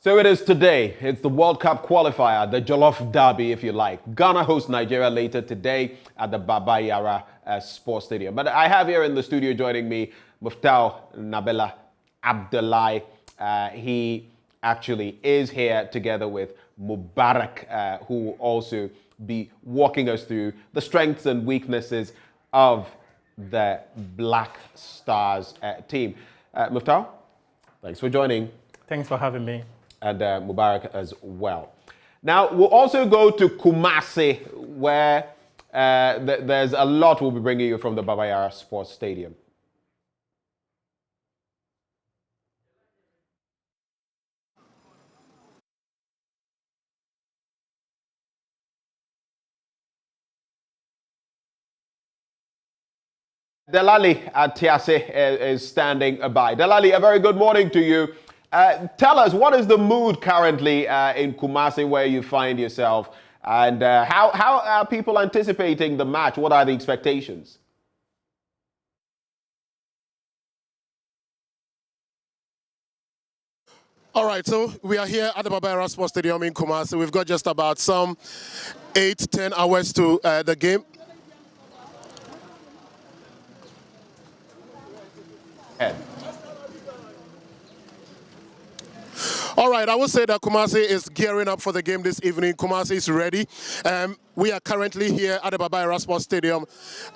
So it is today. It's the World Cup qualifier, the Jollof Derby, if you like. Ghana hosts Nigeria later today at the Baba Yara Sports Stadium. But I have here in the studio joining me Muftau Nabila Abdullahi. He actually is here together with Mubarak, who will also be walking us through the strengths and weaknesses of the Black Stars team. Muftau, thanks for joining. Thanks for having me. And Mubarak as well. Now, we'll also go to Kumasi, where there's a lot we'll be bringing you from the Baba Yara Sports Stadium. Delali Atiase is standing by. Delali, a very good morning to you. Tell us, what is the mood currently in Kumasi where you find yourself? And how are people anticipating the match? What are the expectations? All right, so we are here at the Baba Yara Sports Stadium in Kumasi. We've got just about some 8-10 hours to the game. All right, I would say that Kumasi is gearing up for the game this evening. Kumasi is ready. We are currently here at the Baba Yara Sports Stadium,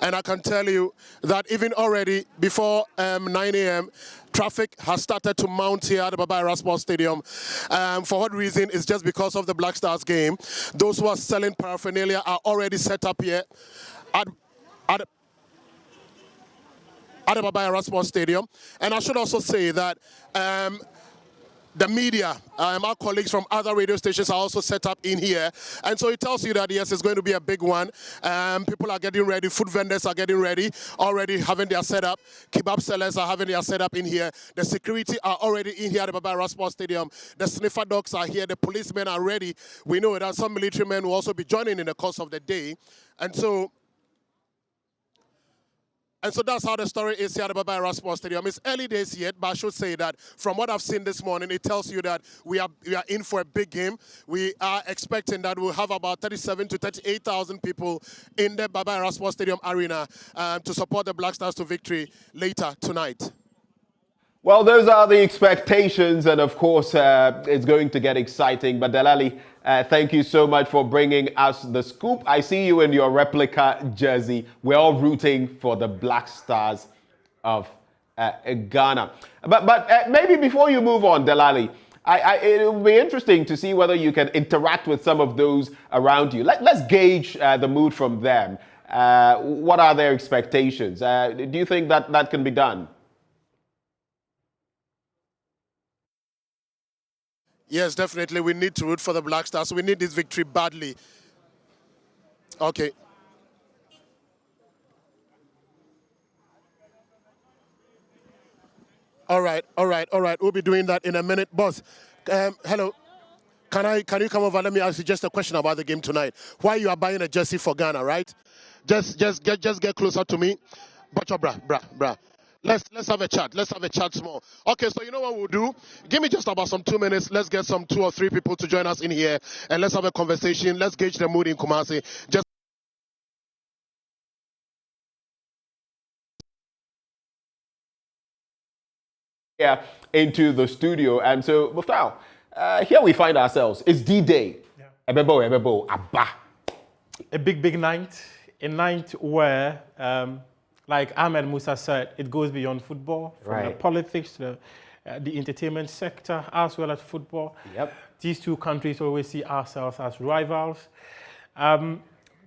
and I can tell you that even already before 9 a.m., traffic has started to mount here at the Baba Yara Sports Stadium. For what reason? It's just because of the Black Stars game. Those who are selling paraphernalia are already set up here at the Baba Yara Sports Stadium. And I should also say that the media, our colleagues from other radio stations are also set up in here. And so it tells you that, yes, it's going to be a big one. People are getting ready. Food vendors are getting ready, already having their setup. Kebab sellers are having their setup in here. The security are already in here at the Baba Yara Sports Stadium. The sniffer dogs are here. The policemen are ready. We know that some military men will also be joining in the course of the day. And so that's how the story is here at the Baba Yara Sports Stadium. It's early days yet, but I should say that from what I've seen this morning, it tells you that we are in for a big game. We are expecting that we'll have about 37 to 38,000 people in the Baba Yara Sports Stadium arena to support the Black Stars to victory later tonight. Well, those are the expectations, and of course, it's going to get exciting. But Delali, thank you so much for bringing us the scoop. I see you in your replica jersey. We're all rooting for the Black Stars of Ghana. But maybe before you move on, Delali, it will be interesting to see whether you can interact with some of those around you. Let's gauge the mood from them. What are their expectations? Do you think that can be done? Yes, definitely. We need to root for the Black Stars. We need this victory badly. Okay. All right. We'll be doing that in a minute. Boss, hello. Can you come over? Let me ask you just a question about the game tonight. Why you are buying a jersey for Ghana, right? Just get closer to me. Butcher, brah. Let's have a chat. Let's have a chat small. Okay, so you know what we'll do? Give me just about some 2 minutes. Let's get some 2 or 3 people to join us in here, and let's have a conversation. Let's gauge the mood in Kumasi. Just here into the studio, and so Muftau, here we find ourselves. It's D-Day. Yeah. Ebebo, Abba. A big night. A night where, like Ahmed Musa said, it goes beyond football, from the politics to the entertainment sector, as well as football. Yep. These two countries always see ourselves as rivals. The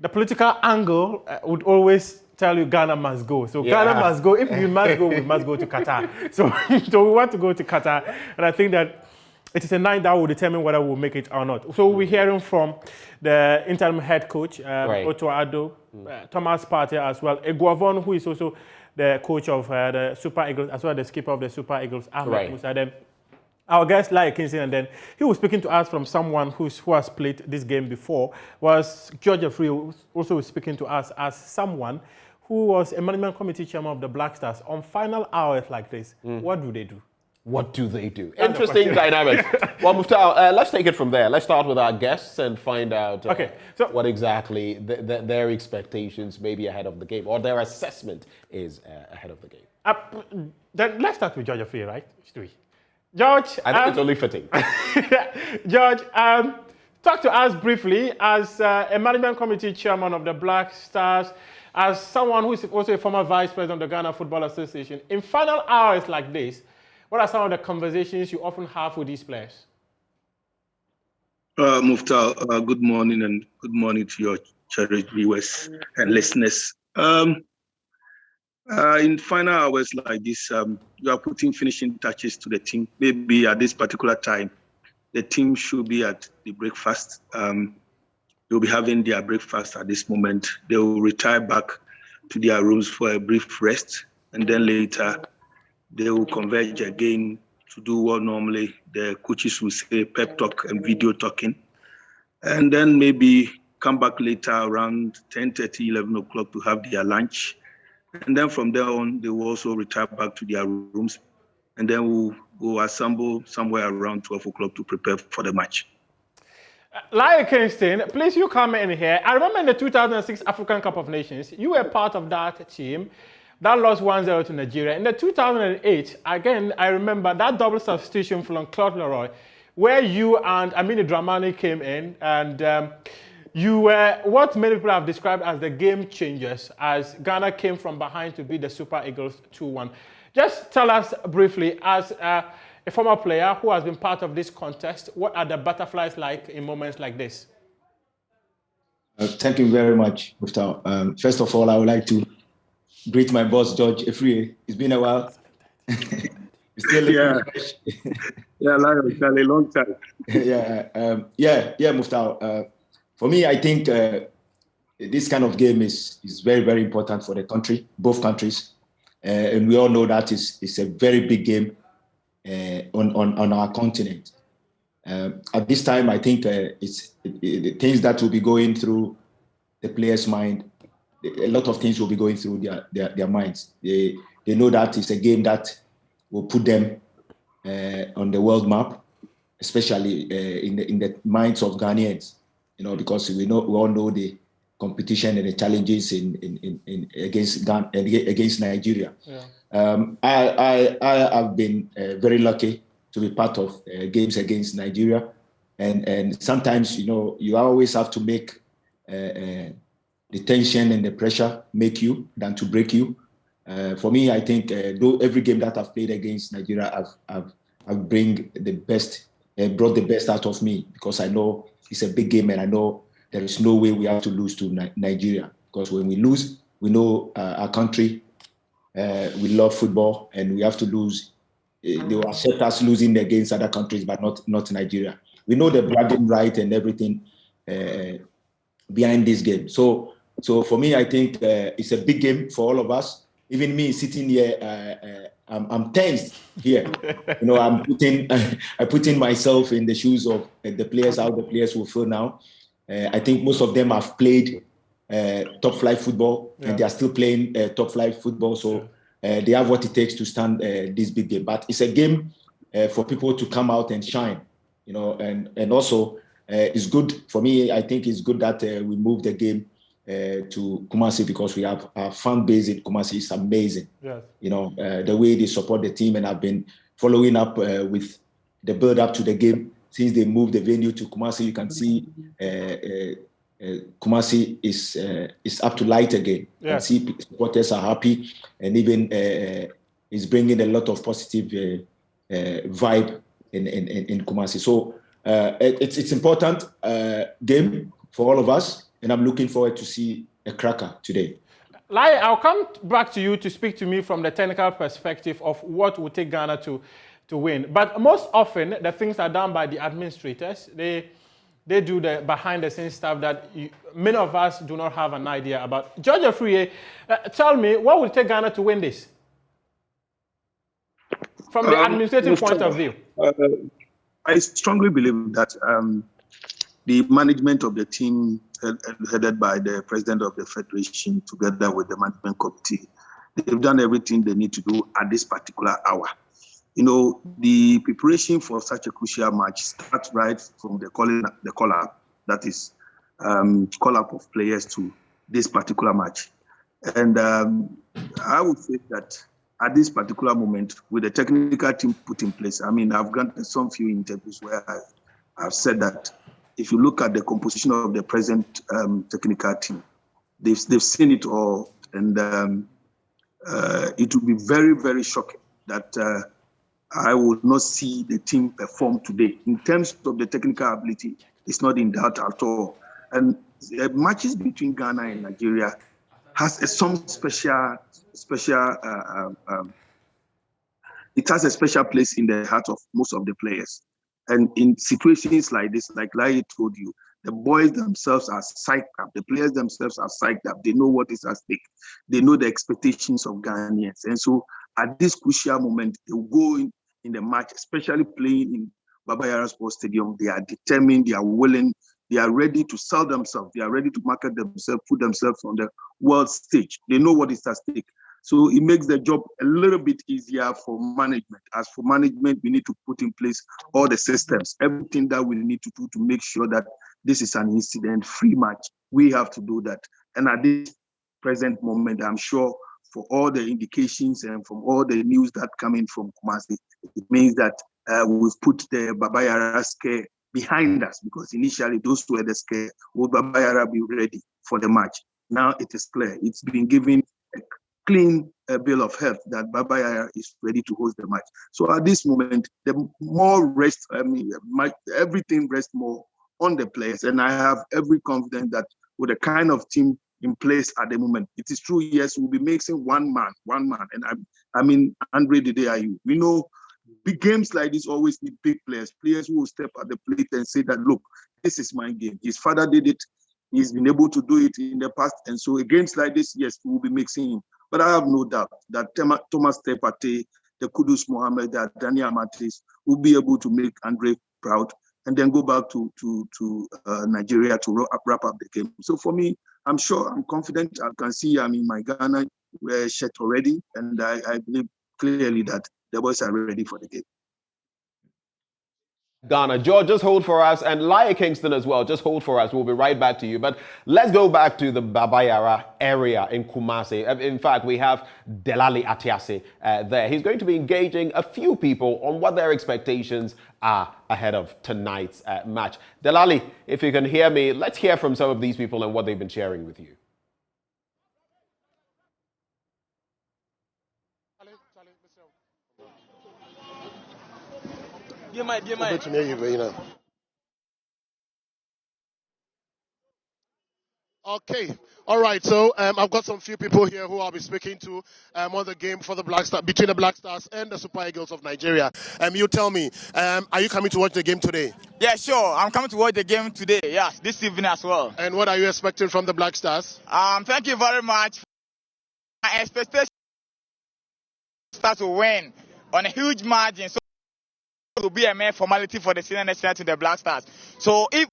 political angle would always tell you Ghana must go. So Ghana must go. If we must go, we must go to Qatar. So we want to go to Qatar. And I think that it is a night that will determine whether we'll make it or not. So we're hearing from the interim head coach, Otto Addo, Thomas Partey as well, Eguavon, who is also the coach of the Super Eagles, as well as the skipper of the Super Eagles, Ahmed Musa. Then our guest, Lai Kingston, and then he was speaking to us from someone who has played this game before, was George Jeffrey, who also was speaking to us as someone who was a management committee chairman of the Black Stars. On final hours like this, what do they do? What do they do? That's the Interesting question. dynamics. Well, Muftar, let's take it from there. Let's start with our guests and find out what exactly their expectations maybe ahead of the game or their assessment is ahead of the game. Then let's start with George Free, right? George, I think it's only fitting. George, talk to us briefly as a management committee chairman of the Black Stars, as someone who is also a former vice president of the Ghana Football Association. In final hours like this, what are some of the conversations you often have with these players? Muftar, good morning and good morning to your cherished viewers and listeners. In final hours like this, you are putting finishing touches to the team. Maybe at this particular time, the team should be at the breakfast. They'll be having their breakfast at this moment. They will retire back to their rooms for a brief rest, and then later they will converge again to do what normally the coaches will say, pep talk and video talking. And then maybe come back later around 10:30, 11 o'clock to have their lunch. And then from there on, they will also retire back to their rooms. And then we'll assemble somewhere around 12 o'clock to prepare for the match. Larry Kingston, please you come in here. I remember in the 2006 African Cup of Nations, you were part of that team that lost 1-0 to Nigeria. In the 2008, again, I remember that double substitution from Claude Leroy, where you and Aminu Dramani came in, and you were what many people have described as the game changers, as Ghana came from behind to beat the Super Eagles 2-1. Just tell us briefly, as a former player who has been part of this contest, what are the butterflies like in moments like this? Thank you very much, Muftar. First of all, I would like to greet my boss, George Efrie. It's been a while. Still fresh. Like a long time. Muftar. For me, I think this kind of game is very, very important for the country, both countries. And we all know that it's a very big game on our continent. At this time, I think it's the things that will be going through the players' mind. A lot of things will be going through their minds. They know that it's a game that will put them on the world map, especially in the minds of Ghanaians. You know, because we all know the competition and the challenges against Nigeria. Yeah. I have been very lucky to be part of games against Nigeria, and sometimes you always have to make the tension and the pressure make you than to break you. For me, I think though every game that I've played against Nigeria, I've brought the best out of me, because I know it's a big game and I know there is no way we have to lose to Nigeria, because when we lose, we know our country, we love football, and we have to lose. They will accept us losing against other countries, but not Nigeria. We know the bragging right and everything behind this game. So for me, I think it's a big game for all of us. Even me sitting here, I'm tense here. I put in myself in the shoes of the players, how the players will feel now. I think most of them have played top flight football, and they are still playing top flight football. So they have what it takes to stand this big game. But it's a game for people to come out and shine, and also it's good for me. I think it's good that we move the game to Kumasi, because we have our fan base in Kumasi is amazing. Yes. The way they support the team, and I've been following up with the build up to the game since they moved the venue to Kumasi. You can see Kumasi is up to light again. Yes. You can see supporters are happy, and even is bringing a lot of positive vibe in Kumasi. So it's important game for all of us. And I'm looking forward to see a cracker today. Lai, I'll come back to you to speak to me from the technical perspective of what will take Ghana to win. But most often, the things are done by the administrators. They do the behind-the-scenes stuff that many of us do not have an idea about. George Afriye, tell me, what will take Ghana to win this? From the administrative point of view. I strongly believe that the management of the team, headed by the president of the federation, together with the management committee, they've done everything they need to do at this particular hour. You know, the preparation for such a crucial match starts right from the call-up, that is, call-up of players to this particular match. And I would say that at this particular moment, with the technical team put in place, I mean, I've granted some few interviews where I've said that if you look at the composition of the present technical team, they've seen it all, and it will be very, very shocking that I will not see the team perform today. In terms of the technical ability, it's not in doubt at all. And the matches between Ghana and Nigeria has some special, it has a special place in the heart of most of the players. And in situations like this, like I told you, the boys themselves are psyched up. The players themselves are psyched up. They know what is at stake. They know the expectations of Ghanaians. And so at this crucial moment, they will go in the match, especially playing in Baba Yara Sports Stadium. They are determined, they are willing, they are ready to sell themselves. They are ready to market themselves, put themselves on the world stage. They know what is at stake. So it makes the job a little bit easier for management. As for management, we need to put in place all the systems, everything that we need to do to make sure that this is an incident-free match. We have to do that. And at this present moment, I'm sure for all the indications and from all the news that coming from Kumasi, it means that we've put the Baba Yara scare behind us, because initially those who were the scare. Will Baba Yara be ready for the match? Now it is clear. It's been given a clean bill of health that Baba Yara is ready to host the match. So at this moment, the more rest, everything rests more on the players. And I have every confidence that with the kind of team in place at the moment, it is true, yes, we'll be mixing one man. And I mean, Andre Dede Ayew. We know big games like this always need big players who will step at the plate and say that, look, this is my game. His father did it. He's been able to do it in the past. And so games like this, yes, we will be mixing him. But I have no doubt that Thomas Tepate, the Kudus Mohammed, that Daniel Matis will be able to make Andre proud and then go back to Nigeria to wrap up the game. So for me, I'm sure, I'm confident. I can see I'm in my Ghana shirt already. And I believe clearly that the boys are ready for the game. Ghana. George, just hold for us, and Laia Kingston as well. Just hold for us. We'll be right back to you. But let's go back to the Baba Yara area in Kumasi. In fact, we have Delali Atiase there. He's going to be engaging a few people on what their expectations are ahead of tonight's match. Delali, if you can hear me, let's hear from some of these people and what they've been sharing with you. Okay, all right. So I've got some few people here who I'll be speaking to on the game for the Black Stars, between the Black Stars and the Super Eagles of Nigeria. You tell me, are you coming to watch the game today? Yeah, sure. I'm coming to watch the game today. Yeah, this evening as well. And what are you expecting from the Black Stars? Thank you very much. My expectation is to win on a huge margin. So it will be a mere formality for the senior national to the Black Stars. So if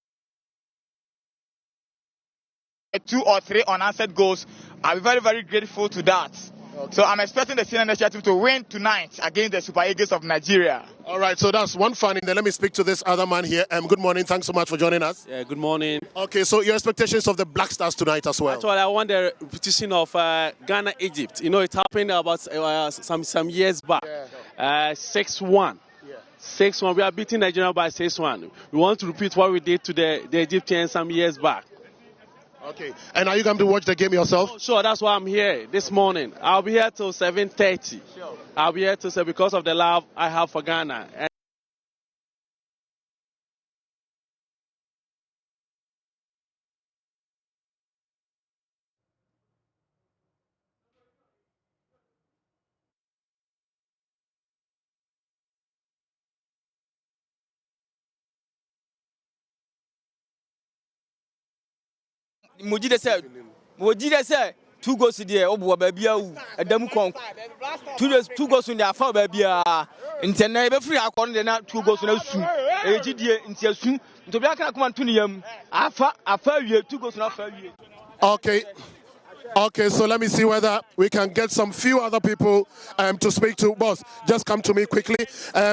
2 or 3 unanswered goals, I'll be very, very grateful to that. Okay. So I'm expecting the senior national team to win tonight against the Super Eagles of Nigeria. All right, so that's one fun. And then let me speak to this other man here. Good morning. Thanks so much for joining us. Yeah, good morning. Okay, so your expectations of the Black Stars tonight as well? Actually, I want the repetition of Ghana-Egypt. You know, it happened about some years back. 6-1. 6-1. We are beating Nigeria by 6-1. We want to repeat what we did to the Egyptians some years back. Okay. And are you going to watch the game yourself? Oh, sure. That's why I'm here this morning. I'll be here till 7:30. Sure. I'll be here till because of the love I have for Ghana. Mujide say 2 goals there. Obu baby awu. Adamu kon. 2 goals in the afa baby a. Intene be free akon de na 2 goals na su. Ejidie nti asu. Ntobi aka kuma ntuni yam. Afa wie 2 goals na afa wie. Okay. Okay, so let me see whether we can get some few other people to speak to. Boss, just come to me quickly.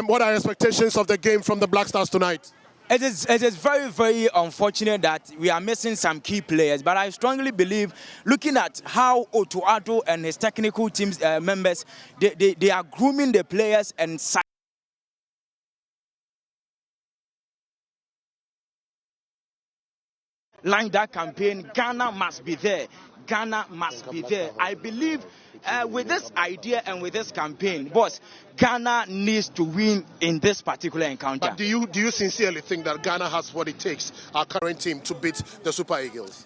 What are expectations of the game from the Black Stars tonight? It is very, very unfortunate that we are missing some key players, but I strongly believe, looking at how Otuado and his technical teams members, they are grooming the players and line that campaign. Ghana must be there. Ghana must be there. I believe with this idea and with this campaign, boss, Ghana needs to win in this particular encounter. But do you sincerely think that Ghana has what it takes, our current team, to beat the Super Eagles?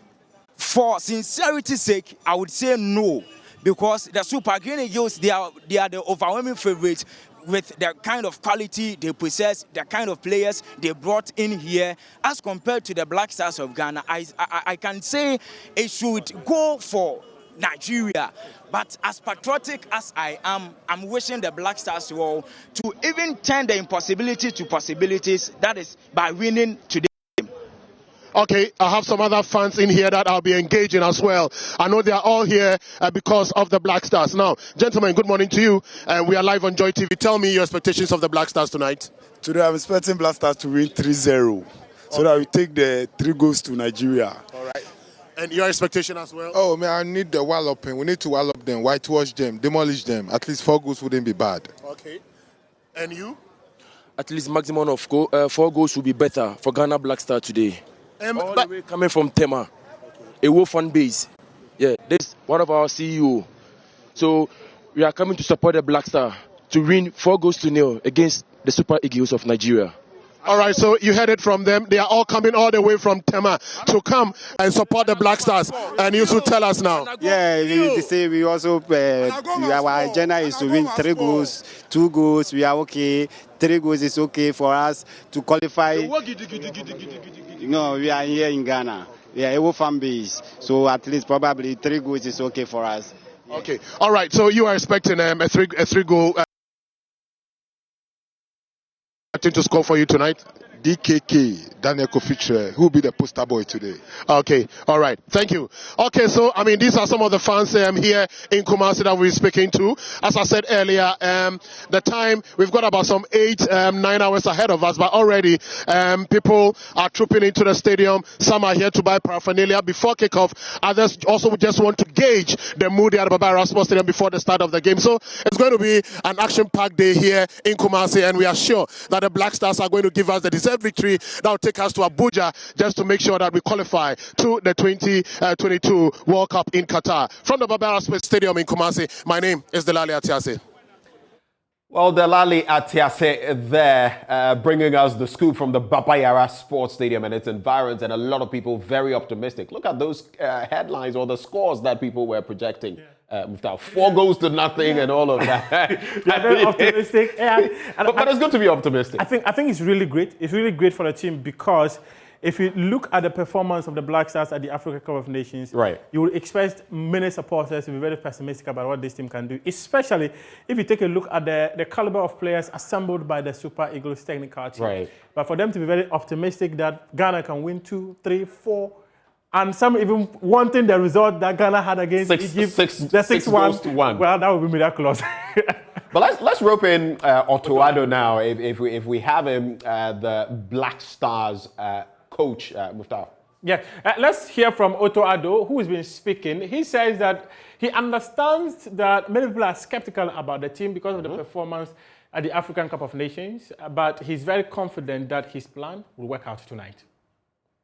For sincerity's sake, I would say no, because the Super Green Eagles, they are the overwhelming favorites with the kind of quality they possess, the kind of players they brought in here, as compared to the Black Stars of Ghana. I can say it should go for Nigeria. But as patriotic as I am, I'm wishing the Black Stars to even turn the impossibility to possibilities, that is by winning today. Okay, I have some other fans in here that I'll be engaging as well. I know they are all here because of the Black Stars. Now, gentlemen, good morning to you. We are live on Joy TV. Tell me your expectations of the Black Stars tonight. Today, I'm expecting Black Stars to win 3-0, so that we take the 3 goals to Nigeria. All right. And your expectation as well? Oh, man, I need the walloping. We need to wallop them, whitewash them, demolish them. At least 4 goals wouldn't be bad. Okay. And you? At least maximum of 4 goals will be better for Ghana Black Star today. All the way coming from Tema, a Wolf fan base. Yeah, this is one of our CEO. So we are coming to support the Black Star to win 4-0 against the Super Eagles of Nigeria. All right, so you heard it from them. They are all coming all the way from Tema to come and support the Black Stars. And you should tell us now. Yeah, we say we also, our agenda is to win 3 goals, 2 goals, we are okay. 3 goals is okay for us to qualify. No, we are here in Ghana. We are a fan base. So at least probably 3 goals is okay for us. Okay, all right, so you are expecting a three goal to score for you tonight? DKK, Daniel Kofitre, who will be the poster boy today. Okay, all right, thank you. Okay, so I mean, these are some of the fans here in Kumasi that we're speaking to. As I said earlier, the time, we've got about some 9 hours ahead of us, but already people are trooping into the stadium. Some are here to buy paraphernalia before kickoff. Others also just want to gauge the mood at the Baba Sports Stadium before the start of the game. So it's going to be an action-packed day here in Kumasi, and we are sure that the Black Stars are going to give us the deserved victory that will take us to Abuja just to make sure that we qualify to the 2022 World Cup in Qatar. From the Baba Sports Stadium in Kumasi, my name is Delali Atiase. Well, Delali Atiase there, bringing us the scoop from the Baba Sports Stadium and its environs, and a lot of people very optimistic. Look at those headlines or the scores that people were projecting. Without 4 goals to nothing and all of that. You're very optimistic. Yeah. But it's good to be optimistic. I think it's really great. It's really great for the team because if you look at the performance of the Black Stars at the Africa Cup of Nations, right, you will expect many supporters to be very pessimistic about what this team can do, especially if you take a look at the caliber of players assembled by the Super Eagles technical team. Right. But for them to be very optimistic that Ghana can win 2, 3, 4, and some even wanting the result that Ghana had against Egypt, the 6-1. Well, that would be miraculous. But let's rope in Otuado now. If we have him, the Black Stars coach, Muftau. Yeah, let's hear from Otuado, who has been speaking. He says that he understands that many people are skeptical about the team because of the performance at the African Cup of Nations, but he's very confident that his plan will work out tonight.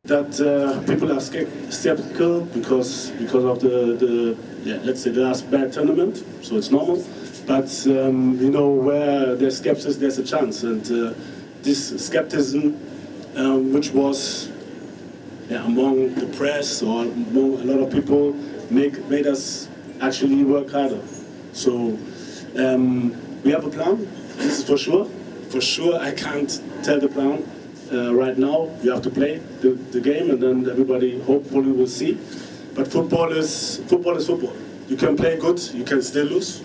That people are skeptical because of the let's say the last bad tournament, so it's normal. But where there's skepticism, there's a chance, and this skepticism, which was among the press or among a lot of people, made us actually work harder. So we have a plan. This is for sure. For sure, I can't tell the plan. Right now, you have to play the game, and then everybody hopefully will see. But football is football. You can play good, you can still lose.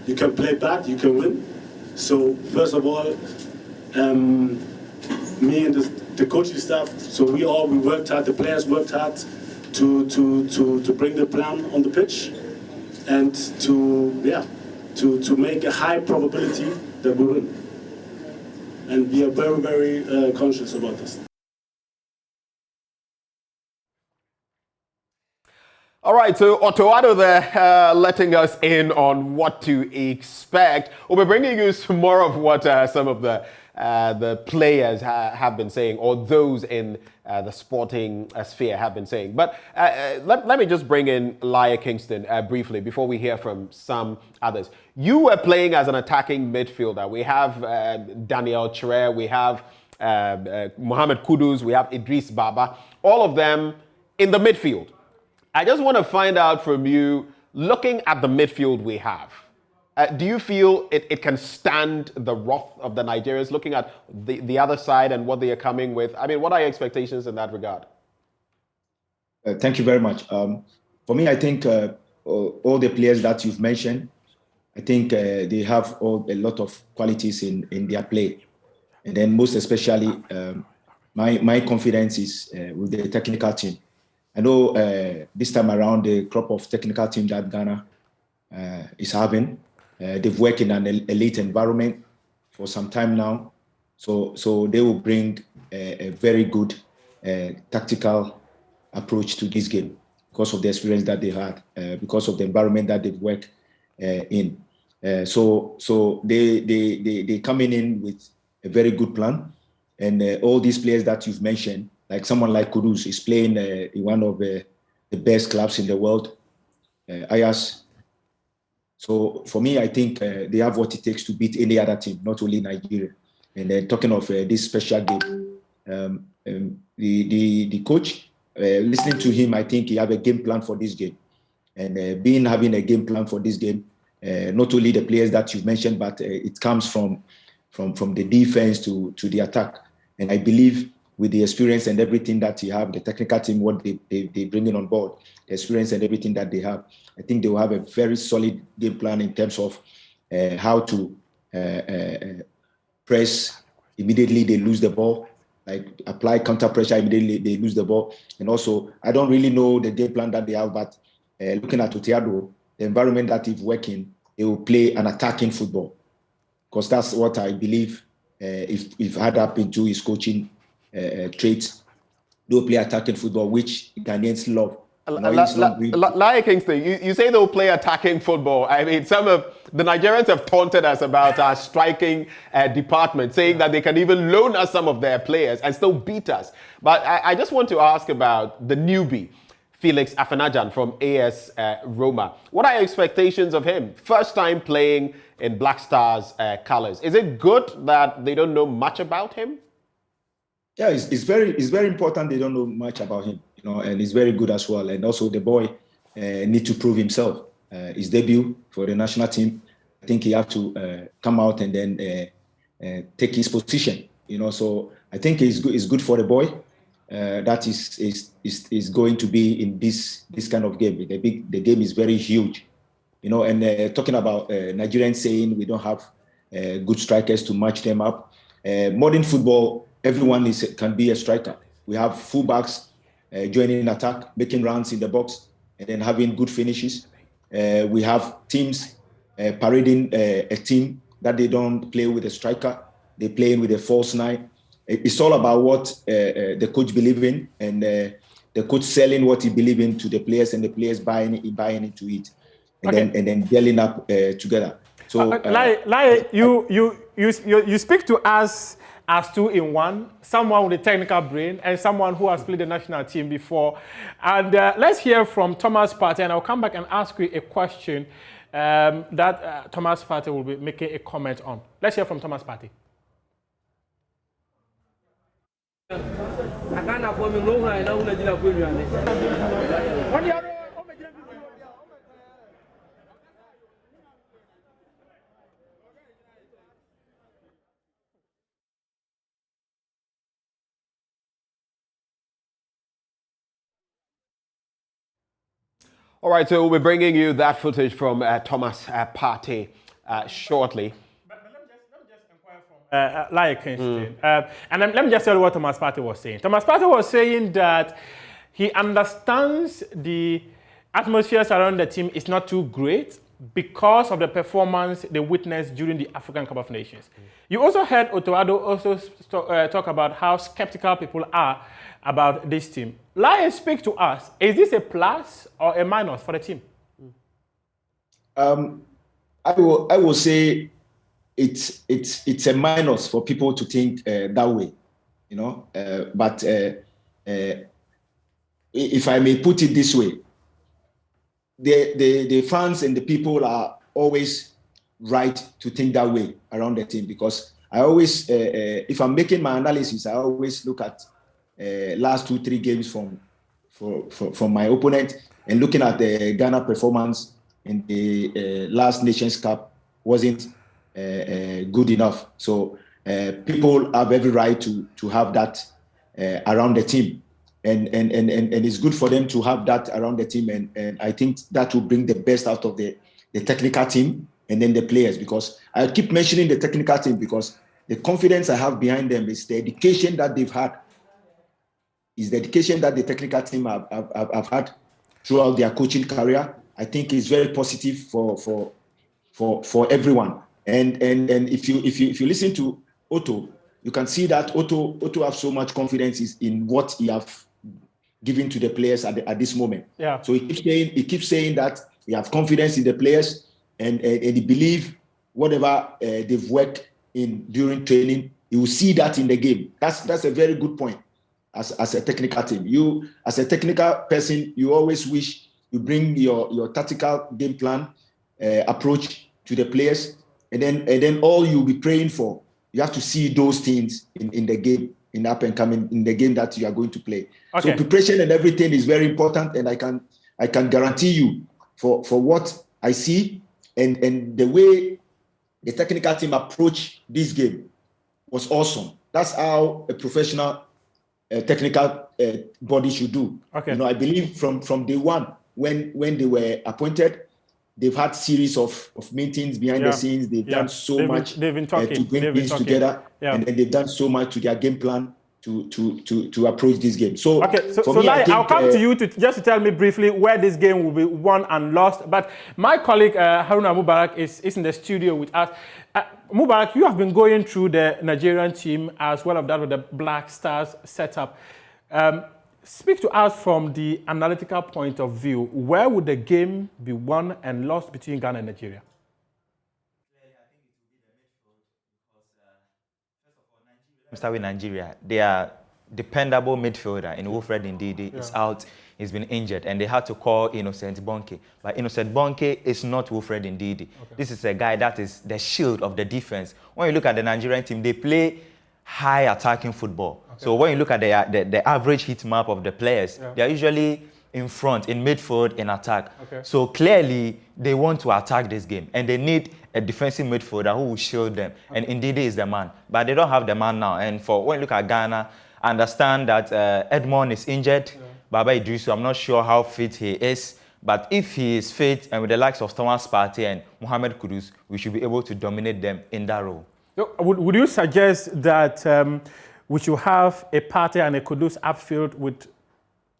You can play bad, you can win. So first of all, me and the coaching staff, so we worked hard. The players worked hard to bring the plan on the pitch and to make a high probability that we win. And we are very, very conscious about this. All right, so Otoado there letting us in on what to expect. We'll be bringing you some more of what some of the players have been saying, or those in the sporting sphere have been saying. But let me just bring in Laia Kingston briefly before we hear from some others. You were playing as an attacking midfielder. We have Daniel Chere, we have Mohamed Kudus, we have Idris Baba, all of them in the midfield. I just want to find out from you, looking at the midfield we have, do you feel it can stand the wrath of the Nigerians, looking at the other side and what they are coming with? I mean, what are your expectations in that regard? Thank you very much. For me, I think all the players that you've mentioned, I think they have a lot of qualities in their play. And then most especially, my confidence is with the technical team. I know this time around, the crop of technical team that Ghana is having, they've worked in an elite environment for some time now. So they will bring a very good tactical approach to this game because of the experience that they had, because of the environment that they've worked in. So they coming in with a very good plan. And all these players that you've mentioned, like someone like Kudus is playing in one of the best clubs in the world, Ajax. So for me, I think they have what it takes to beat any other team, not only Nigeria. And talking of this special game, the coach, listening to him, I think he have a game plan for this game. And having a game plan for this game, not only the players that you've mentioned, but it comes from the defense to the attack. And I believe with the experience and everything that he have, the technical team, what they bring in on board, the experience and everything that they have, I think they will have a very solid game plan in terms of how to press immediately they lose the ball, like apply counter pressure immediately they lose the ball. And also, I don't really know the game plan that they have, but looking at Oteado, the environment that he's working, they will play an attacking football, because that's what I believe. If add up into his coaching traits, they'll play attacking football, which Ghanaians love. Laia Kingston, you say they'll play attacking football. I mean, some of the Nigerians have taunted us about our striking department, saying that they can even loan us some of their players and still beat us. But I just want to ask about the newbie, Felix Afenajan from AS Roma. What are your expectations of him? First time playing in Black Stars colors. Is it good that they don't know much about him? Yeah, it's very important they don't know much about him, and he's very good as well. And also the boy need to prove himself. His debut for the national team, I think he have to come out and then take his position. So I think it's good for the boy. That is going to be in this kind of game. The game is very huge, And talking about Nigerians saying we don't have good strikers to match them up. Modern football, everyone can be a striker. We have fullbacks joining in attack, making runs in the box, and then having good finishes. We have teams parading a team that they don't play with a striker. They play with a false nine. It's all about what the coach believes in, and the coach selling what he believes in to the players, and the players buying into it, and then gelling up together. So, you speak to us as two in one, someone with a technical brain and someone who has played the national team before. And let's hear from Thomas Partey, and I'll come back and ask you a question that Thomas Partey will be making a comment on. Let's hear from Thomas Partey. All right, so we'll be bringing you that footage from Thomas Partey shortly. Laia Kingston. And let me just tell you what Thomas Partey was saying. Thomas Partey was saying that he understands the atmosphere around the team is not too great because of the performance they witnessed during the African Cup of Nations. You also heard Otoado also talk about how skeptical people are about this team. Lions, speak to us. Is this a plus or a minus for the team? I will say it's a minus for people to think that way, you know. But if I may put it this way, the fans and the people are always right to think that way around the team, because I always, if I'm making my analysis, I always look at last 2-3 games from my opponent, and looking at the Ghana performance in the last Nations Cup wasn't good enough. So people have every right to have that around the team. And it's good for them to have that around the team, and I think that will bring the best out of the technical team and then the players, because I keep mentioning the technical team because the confidence I have behind them is the education that they've had, is the education that the technical team have had throughout their coaching career. I think is very positive for everyone. And if you listen to Otto, you can see that Otto have so much confidence in what he have given to the players at this moment. Yeah. So he keeps saying that he have confidence in the players, and he believe whatever they've worked in during training, you will see that in the game. That's a very good point. As a technical team, you as a technical person, you always wish you bring your tactical game plan approach to the players, and then all you'll be praying for, you have to see those things in the game, in up and coming, in the game that you are going to play. Okay. So preparation and everything is very important, and I can guarantee you for what I see and the way the technical team approached this game was awesome. That's how a professional technical body should do. Okay. You know, I believe from day one when they were appointed, they've had series of meetings behind the scenes. They've done so much they've been talking, to bring things together, and then they've done so much to their game plan to approach this game. So, okay, so for me, I think, I'll come to you to tell me briefly where this game will be won and lost. But my colleague Haruna Mubarak is in the studio with us. Mubarak, you have been going through the Nigerian team as well as that with the Black Stars setup. Speak to us from the analytical point of view. Where would the game be won and lost between Ghana and Nigeria? Start with Nigeria. They are dependable midfielder in Wilfred Ndidi is out. He's been injured, and they had to call Innocent Bonke. But Innocent Bonke is not Wilfred Ndidi. Okay. This is a guy that is the shield of the defense. When you look at the Nigerian team, they play high attacking football. Okay. So when you look at the average heat map of the players, they are usually in front, in midfield, in attack. Okay. So clearly, they want to attack this game, and they need a defensive midfielder who will shield them. Okay. And Ndidi is the man. But they don't have the man now. And when you look at Ghana, I understand that Edmond is injured. Baba Idrisu, I'm not sure how fit he is. But if he is fit, and with the likes of Thomas Partey and Mohamed Kudus, we should be able to dominate them in that role. So, would you suggest that we should have a Partey and a Kudus upfield with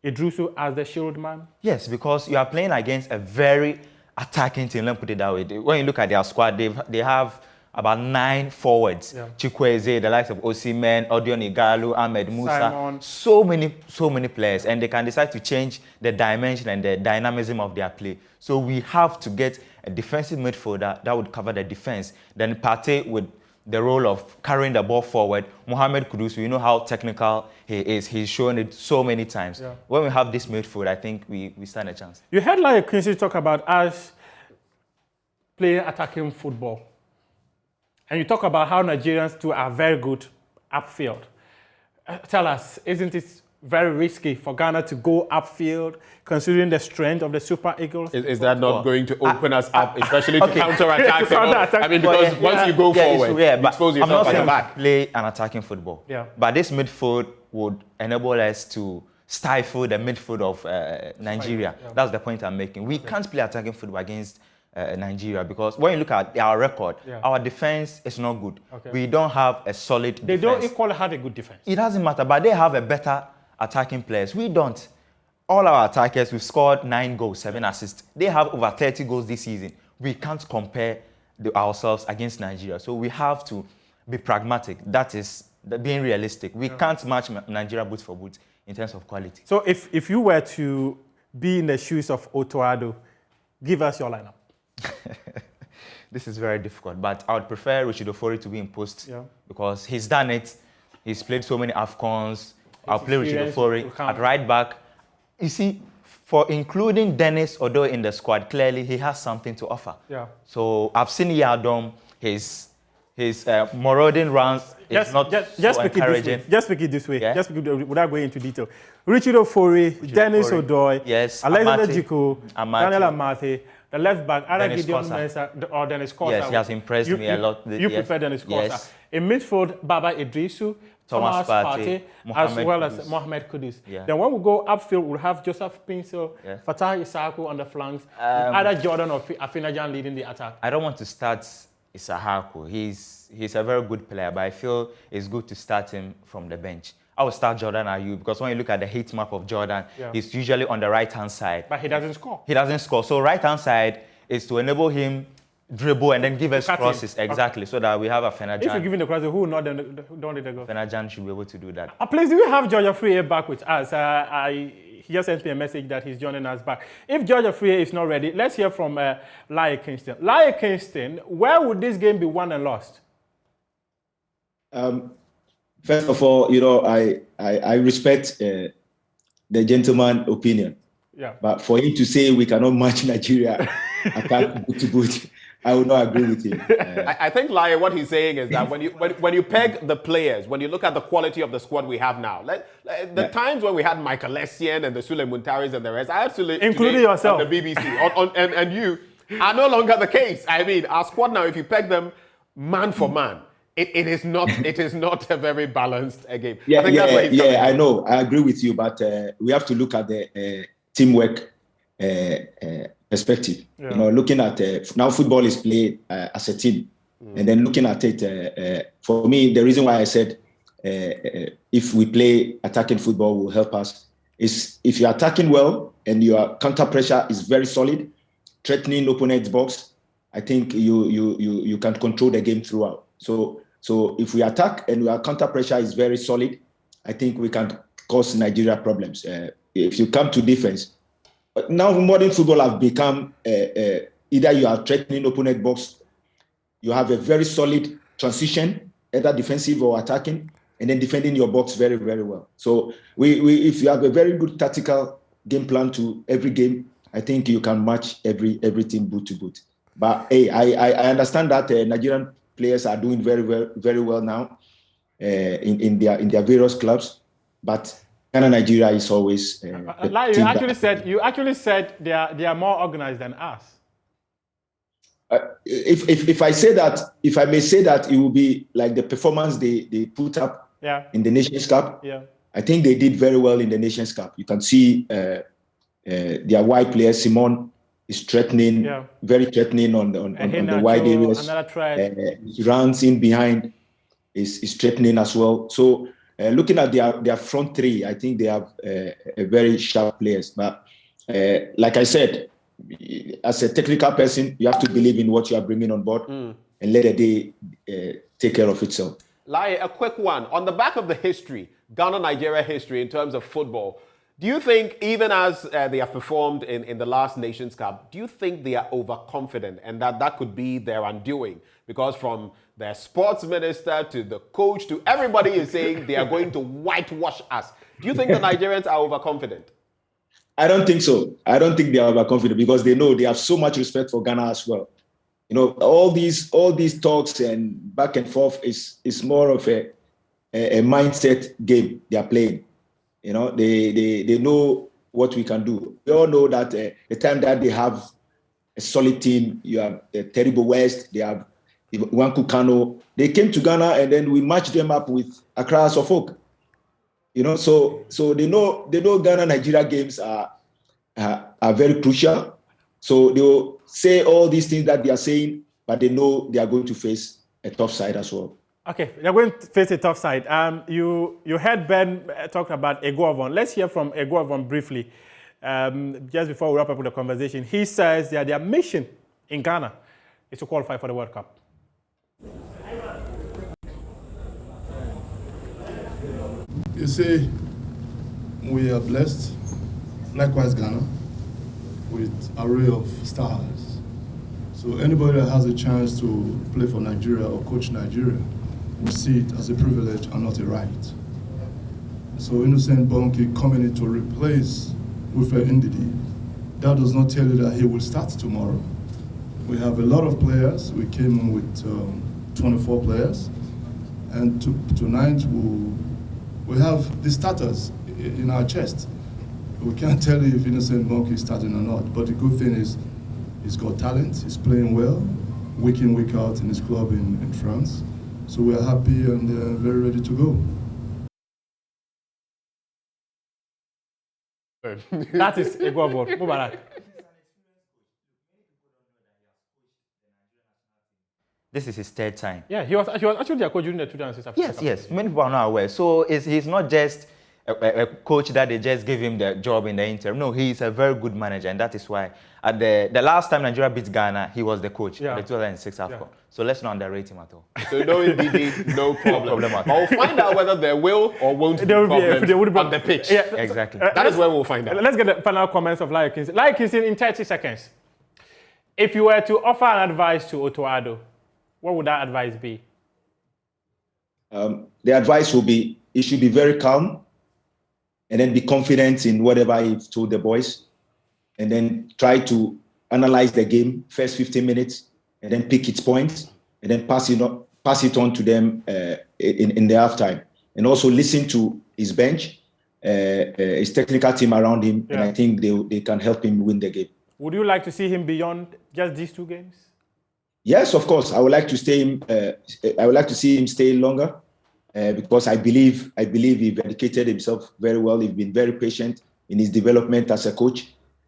Idrisu as the shield man? Yes, because you are playing against a very attacking team. Let me put it that way. When you look at their squad, they have about 9 forwards. Yeah. Chikwueze, the likes of Osimhen, Odion Igalo, Ahmed Musa. Simon. So many players, and they can decide to change the dimension and the dynamism of their play. So we have to get a defensive midfielder that would cover the defense. Then Partey with the role of carrying the ball forward. Mohamed Kudus, we know how technical he is. He's shown it so many times. Yeah. When we have this midfield, I think we stand a chance. You heard like Quincy talk about us playing attacking football. And you talk about how Nigerians too are very good upfield. Tell us, isn't it very risky for Ghana to go upfield, considering the strength of the Super Eagles? Is that not going to open us up, especially to counter-attack? I mean, because once you go forward, you expose yourself at the back. Play an attacking football. Yeah. But this midfield would enable us to stifle the midfield of Nigeria. Yeah. That's the point I'm making. We can't play attacking football against Nigeria, because when you look at our record, our defense is not good. Okay. We don't have a solid defense. They don't equally have a good defense. It doesn't matter, but they have a better attacking players. We don't. all our attackers, we've scored 9 goals, 7 assists. They have over 30 goals this season. We can't compare ourselves against Nigeria. So we have to be pragmatic. That is being realistic. We can't match Nigeria boot for boot in terms of quality. So if you were to be in the shoes of Otoado, give us your lineup. This is very difficult, but I would prefer Richard Ofori to be in post because he's done it. He's played so many AFCONs. I'll play Richard Ofori at right back. You see, for including Dennis Odo in the squad, clearly he has something to offer. Yeah. So I've seen Yadom, his marauding runs is not so encouraging. Just speak it this way. Just speak it without going into detail. Richard Ofori, Dennis Odoy, Alexander Jiku, Daniel Amate, the left back, Ara Gideon Mensah, or Dennis Kosa. Yes, he has impressed me a lot. You prefer Dennis Kosa. In midfield, Baba Idrisu, Thomas Partey, as well as Mohamed Kudus. Then when we go upfield, we'll have Joseph Pinso, Fatah Isaku on the flanks, either Jordan or Afinajan leading the attack. I don't want to start Isahaku. He's a very good player, but I feel it's good to start him from the bench. I will start Jordan Ayew because when you look at the heat map of Jordan, he's usually on the right-hand side. But he doesn't score. He doesn't score. So right-hand side is to enable him dribble and then give us crosses. Exactly. So that we have a Fenajan. If you're giving the crosses, who not don't let it go? Fenajan should be able to do that. Please, do we have Georgia Free back with us? He just sent me a message that he's joining us back. If Georgia Free is not ready, let's hear from Lai Kingston. Lai Kingston, where would this game be won and lost? First of all, you know, I respect the gentleman's opinion. Yeah. But for him to say we cannot match Nigeria, I can't boot to boot. I would not agree with him. I think, Lai, what he's saying is that when you peg the players, when you look at the quality of the squad we have now, the times when we had Michael Essien and the Sule Muntaris and the rest, I absolutely including yourself, on the BBC, and you, are no longer the case. I mean, our squad now, if you peg them man for man, it is not a very balanced game. Yeah, I think that's where he's coming from. I know, I agree with you, but we have to look at the teamwork perspective. Yeah. You know, looking at now football is played as a team, and then looking at it, for me, the reason why I said if we play attacking football will help us is if you're attacking well and your counter pressure is very solid, threatening opponent's box, I think you can control the game throughout. So if we attack and our counter pressure is very solid, I think we can cause Nigeria problems. If you come to defense, but now modern football have become either you are threatening opponent box, you have a very solid transition, either defensive or attacking, and then defending your box very, very well. So if you have a very good tactical game plan to every game, I think you can match everything boot to boot. But hey, I understand that Nigerian players are doing very, very, very well now in their various clubs, but Ghana Nigeria is always. Like you actually said they are more organized than us. If I say that, if I may say that, it will be like the performance they put up in the Nations Cup. Yeah. I think they did very well in the Nations Cup. You can see their wide player Simon is threatening, very threatening on the wide areas. He runs in behind, is threatening as well. So looking at their front three, I think they have a very sharp players. But like I said, as a technical person, you have to believe in what you are bringing on board and let the day take care of itself. Lai, a quick one. On the back of the history, Ghana-Nigeria history in terms of football, do you think, even as they have performed in the last Nations Cup, do you think they are overconfident and that could be their undoing? Because from their sports minister to the coach to everybody is saying they are going to whitewash us. Do you think the Nigerians are overconfident? I don't think so. I don't think they are overconfident because they know they have so much respect for Ghana as well. You know, all these talks and back and forth is more of a mindset game they are playing. You know, they know what we can do. We all know that the time that they have a solid team, you have Terrible West, they have Wanku Kano. They came to Ghana and then we matched them up with Accra Suffolk. You know, so they know Ghana Nigeria games are very crucial. So they will say all these things that they are saying, but they know they are going to face a tough side as well. Okay, they're going to face a tough side. You heard Ben talk about Eguavoen. Let's hear from Eguavoen briefly. just before we wrap up with the conversation, he says that their mission in Ghana is to qualify for the World Cup. You see, we are blessed, likewise Ghana, with an array of stars. So anybody that has a chance to play for Nigeria or coach Nigeria will see it as a privilege and not a right. So Innocent Bonke coming in to replace Wilfred Ndidi, that does not tell you that he will start tomorrow. We have a lot of players. We came in with 24 players, and tonight we have the starters in our chest. We can't tell you if Innocent Bonke is starting or not, but the good thing is he's got talent, he's playing well, week in, week out in his club in France. So we're happy and very ready to go. That is a good word. Mubarak. This is his third time. Yeah, he was actually their coach during the 2006 Africa Cup. Yes. Many people are not aware. So he's not just a coach that they just give him the job in the interim. No, he's a very good manager, and that is why at the last time Nigeria beat Ghana, he was the coach at the 2006 AFCON. Yeah. So let's not underrate him at all. So no, indeed, no problem. But we'll find out whether there will or won't be problems on the pitch. Yeah, exactly. That is where we'll find out. Let's get the final comments of Lai Kingston. Lai Kingston, in 30 seconds. If you were to offer an advice to Otto Addo, what would that advice be? The advice will be, he should be very calm and then be confident in whatever he's told the boys, and then try to analyze the game first 15 minutes and then pick its points and then pass it on to them in the halftime. And also listen to his bench, his technical team around him, and I think they can help him win the game. Would you like to see him beyond just these 2 games? Yes, of course. I would like to see him stay longer because I believe he dedicated himself very well. He's been very patient in his development as a coach.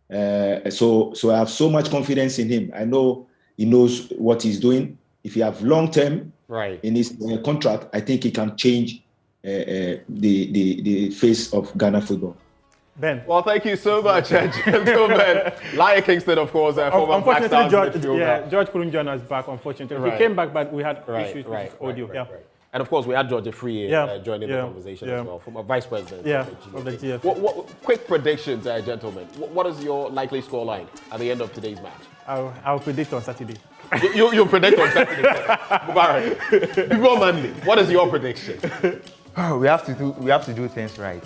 So I have so much confidence in him. I know he knows what he's doing. If he have long term in his contract, I think he can change the face of Ghana football. Ben. Well, thank you so much, gentlemen. Lai Kingston, of course, former Black Stars midfielder. George couldn't join us back, unfortunately. He came back, but we had issues with audio. And of course, we had George Free joining the conversation as well, from a vice president of the GFA. Quick predictions, gentlemen. What is your likely scoreline at the end of today's match? I'll predict on Saturday. You'll predict on Saturday. Mubarak, before Monday, what is your prediction? We have to do things right.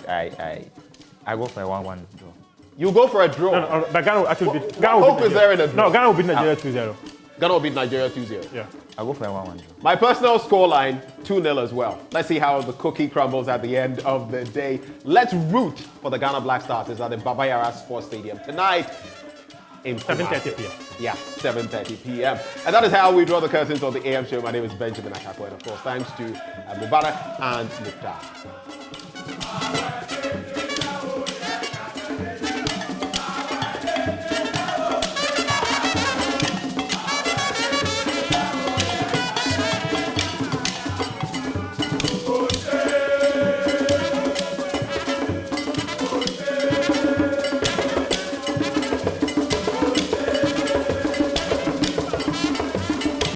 I go for a 1-1 draw. You go for a draw? No, but Ghana will actually beat. Hope is there in a draw? No, Ghana will beat Nigeria 2-0. Ghana will beat Nigeria 2-0. Yeah. I'll go for a 1-1 draw. My personal scoreline, 2-0 as well. Let's see how the cookie crumbles at the end of the day. Let's root for the Ghana Black Stars. It's at the Baba Yara Sports Stadium tonight in 7:30 p.m. Yeah, 7:30 p.m. And that is how we draw the curtains on the AM show. My name is Benjamin Akako, and of course, thanks to Mubarak and Muftar.